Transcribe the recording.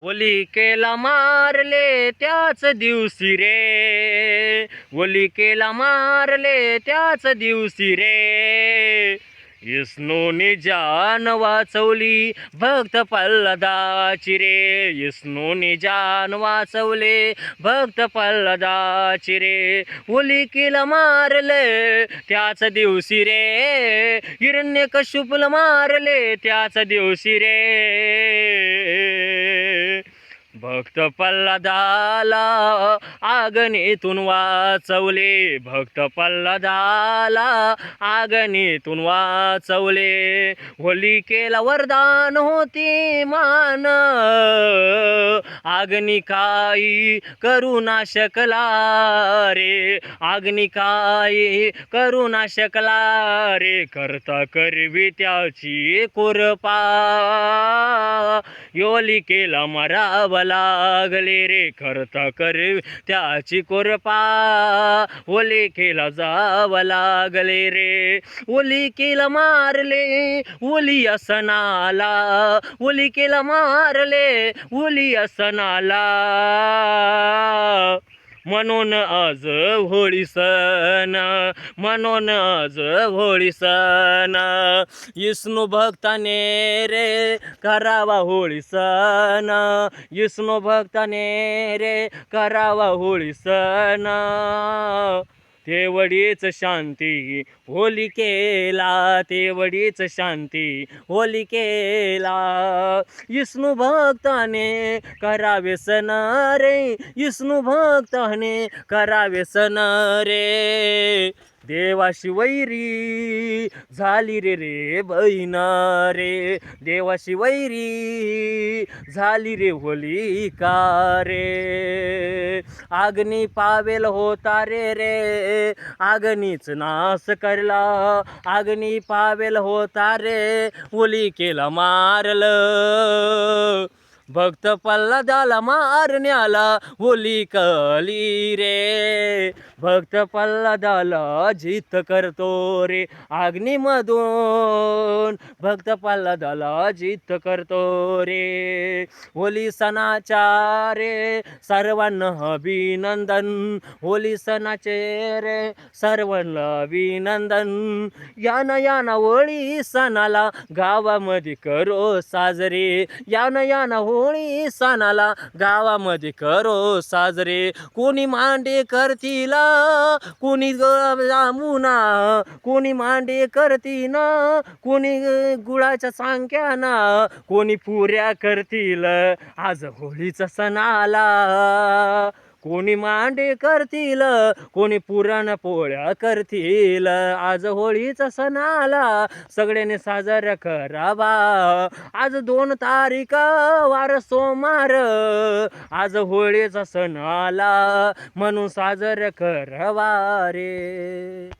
होलिकेला मारले त्याच दिवशी रे, होलिकेला मारले त्याच दिवशी रे, विष्णूने जान वाचवली भक्त प्रल्हादाची रे, विष्णूने जान वाचवले भक्त प्रल्हादाची रे, होलिकेला मारले त्याच दिवशी रे, हिरण्यकश्यपूला मारले त्याच दिवशी रे, भक्त प्रल्हादाला आगनीतून वाचवले, भक्त प्रल्हादाला आगनीतून वाचवले, होलिकेला वरदान होती मान, अग्नी काही करू ना शकला रे, अग्नी काही करू ना शकला रे, करता करवी त्याची कृपा, होलिकेला मरावं लागले रे, करता करवी त्याची कृपा, होलिकेला जावं लागले रे, होलिकेला मारले होली सणाला, होलिकेला मारले होली सणाला, म्हणून आज होळी सण, म्हणून आज होळी सण, विष्णू भक्ताने रे करावा होळी सण, विष्णू भक्ताने रे करावा होळी सण, तेवढीच शांती होलिकेला, तेवढीच शांती होलिकेला, विष्णू भक्ताने करावे सण रे, विष्णू भक्ताने करावे सण रे, देवाशी वैरी झाली रे रे बहीण रे, देवाशी वैरी झाली रे होलिका रे, अग्नी पावेल होता रे रे, अग्नीच नाश करला, अग्नी पावेल होता रे, होलिकेला मारलं, भक्त प्रल्हादाला मारण्याला होलिकली रे, भक्त प्रल्हादाला जित करतो रे, अग्नीमधून भक्त प्रल्हादाला जित करतो रे, होली सणाच्या रे सर्वांना अभिनंदन, होली सणाचे रे सर्वांना अभिनंदन, याना याना होळी सणाला गावामध्ये करो साजरे, याना याना होळी सणाला गावामध्ये करो साजरे, कोणी मांडे करतील, कोणी जामुना, कोणी मांडे करतील, कोणी गुळाच्या सांग्याना, कोणी पुऱ्या करतील, आज होळीचा सण आला, कोणी मांडे करतील, कोणी पुरणपोळ्या करतील, आज होळीचा सण आला, सगळ्यांनी साजरा करावा, आज 2 तारीख वार सोमवार, आज होळीचा सण आला, म्हणून साजरा करावा रे.